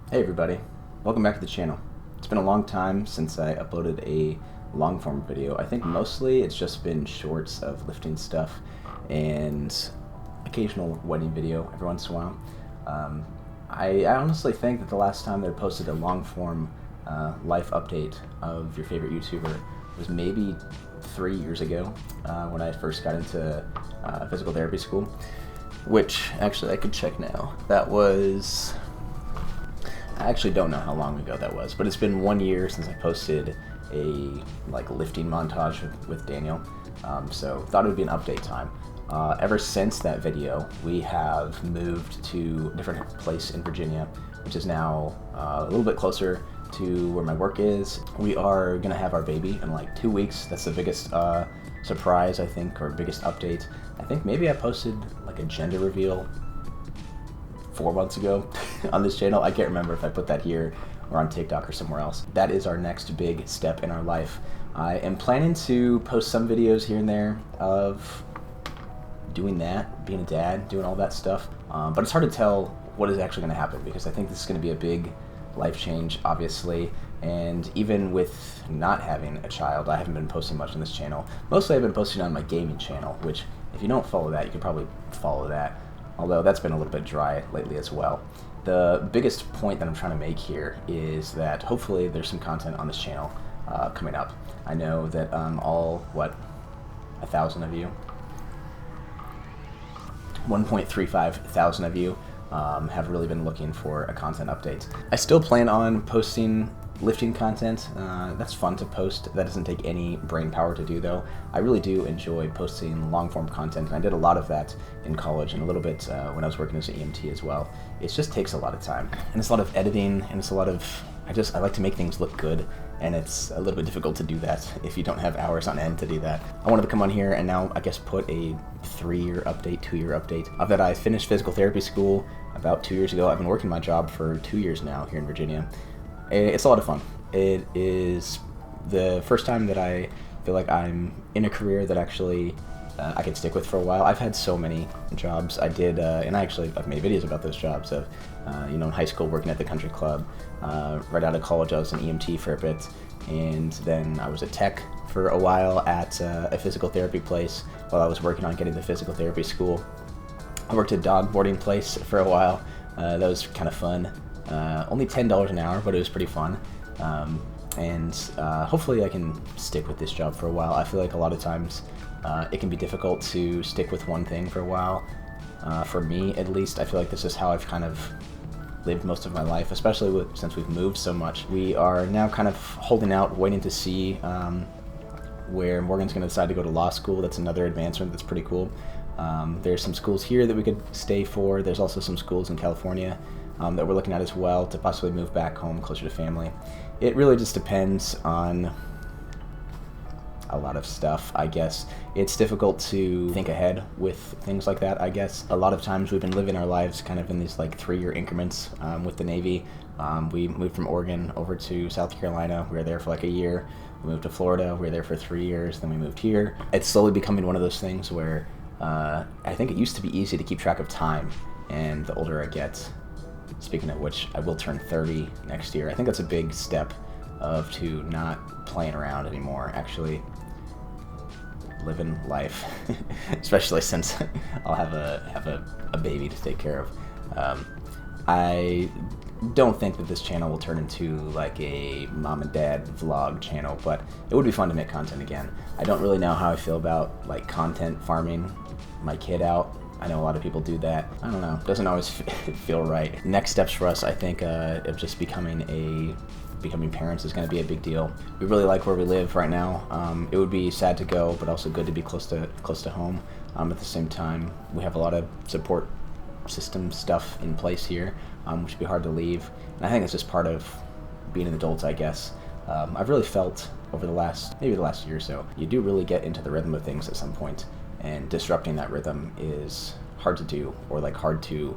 Hey everybody, welcome back to the channel. It's been a long time since I uploaded a long form video. I think mostly it's just been shorts of lifting stuff and occasional wedding video every once in a while. I honestly think that the last time that I posted a long form life update of your favorite YouTuber was maybe 3 years ago when I first got into physical therapy school, which actually I could check now. That was... I actually don't know how long ago that was, but it's been 1 year since I posted a lifting montage with Daniel, so thought it would be an update time. Ever since that video, we have moved to a different place in Virginia, which is now a little bit closer to where my work is. We are gonna have our baby in like 2 weeks. That's the biggest surprise, I think, or biggest update. I think maybe I posted like a gender reveal 4 months ago on this channel. I can't remember if I put that here or on TikTok or somewhere else. That is our next big step in our life. I am planning to post some videos here and there of doing that, being a dad, doing all that stuff. But it's hard to tell what is actually going to happen because I think this is going to be a big life change, obviously. And even with not having a child, I haven't been posting much on this channel. Mostly I've been posting on my gaming channel, which if you don't follow that, you can probably follow that. Although that's been a little bit dry lately as well. The biggest point that I'm trying to make here is that hopefully there's some content on this channel coming up. I know that all, 1,000 of you? 1.35 thousand of you have really been looking for a content update. I still plan on posting lifting content. That's fun to post. That doesn't take any brain power to do, though. I really do enjoy posting long form content, and I did a lot of that in college and a little bit when I was working as an EMT as well. It just takes a lot of time, and it's a lot of editing, and it's a lot of... I like to make things look good, and it's a little bit difficult to do that if you don't have hours on end to do that. I wanted to come on here and now, I guess, put a 3-year update, 2-year update of that. I finished physical therapy school about 2 years ago. I've been working my job for 2 years now here in Virginia. It's a lot of fun. It is the first time that I feel like I'm in a career that actually I can stick with for a while. I've had so many jobs. I did, and I've made videos about those jobs of, in high school working at the country club. Right out of college, I was an EMT for a bit, and then I was a tech for a while at a physical therapy place while I was working on getting to physical therapy school. I worked at a dog boarding place for a while. That was kind of fun. Only $10 an hour, but it was pretty fun. And hopefully I can stick with this job for a while. I feel like a lot of times it can be difficult to stick with one thing for a while. For me, at least, I feel like this is how I've kind of lived most of my life, especially since we've moved so much. We are now kind of holding out, waiting to see where Morgan's going to decide to go to law school. That's another advancement that's pretty cool. There's some schools here that we could stay for. There's also some schools in California that we're looking at as well to possibly move back home closer to family. It really just depends on a lot of stuff, I guess. It's difficult to think ahead with things like that, I guess. A lot of times we've been living our lives kind of in these 3-year increments with the Navy. We moved from Oregon over to South Carolina. We were there for a year. We moved to Florida. We were there for 3 years. Then we moved here. It's slowly becoming one of those things where I think it used to be easy to keep track of time, and the older I get, speaking of which, I will turn 30 next year. I think that's a big step to not playing around anymore, actually living life, especially since I'll have a baby to take care of. I don't think that this channel will turn into a mom and dad vlog channel, but it would be fun to make content again. I don't really know how I feel about content farming my kid out. I know a lot of people do that. I don't know. It doesn't always feel right. Next steps for us, I think, of just becoming parents is going to be a big deal. We really like where we live right now. It would be sad to go, but also good to be close to home. At the same time, we have a lot of support system stuff in place here, which would be hard to leave. And I think it's just part of being an adult, I guess. I've really felt over the last year or so, you do really get into the rhythm of things at some point. And disrupting that rhythm is hard to do, or hard to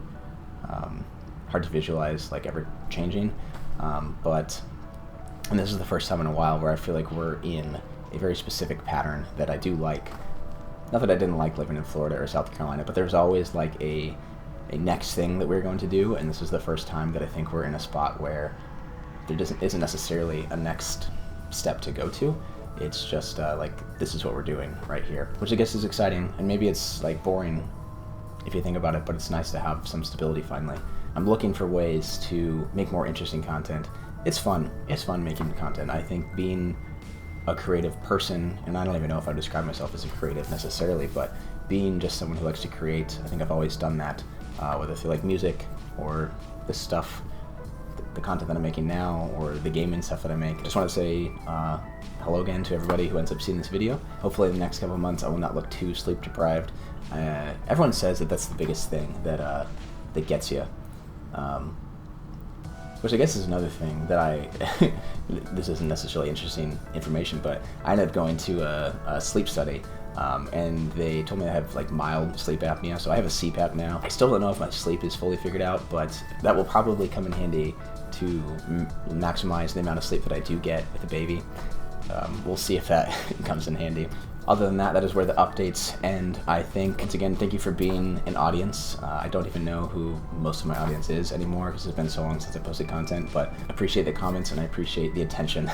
visualize, ever changing. And this is the first time in a while where I feel like we're in a very specific pattern that I do like. Not that I didn't like living in Florida or South Carolina, but there's always a a next thing that we're going to do, and this is the first time that I think we're in a spot where there isn't necessarily a next step to go to. It's just like, this is what we're doing right here, which I guess is exciting, and maybe it's like boring if you think about it, but it's nice to have some stability finally. I'm looking for ways to make more interesting content. It's fun making content. I think being a creative person, and I don't even know if I describe myself as a creative necessarily, but being just someone who likes to create, I think I've always done that, whether through like music or this stuff, the content that I'm making now, or the gaming stuff that I make. I just want to say hello again to everybody who ends up seeing this video. Hopefully in the next couple of months I will not look too sleep deprived. Everyone says that that's the biggest thing that gets you. Which I guess is another thing that this isn't necessarily interesting information, but I ended up going to a sleep study, and they told me I have like mild sleep apnea, so I have a CPAP now. I still don't know if my sleep is fully figured out, but that will probably come in handy to maximize the amount of sleep that I do get with a baby. We'll see if that comes in handy. Other than that, that is where the updates end. I think, once again, thank you for being an audience. I don't even know who most of my audience is anymore because it's been so long since I posted content, but I appreciate the comments and I appreciate the attention.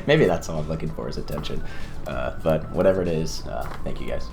Maybe that's all I'm looking for, is attention. But whatever it is, thank you guys.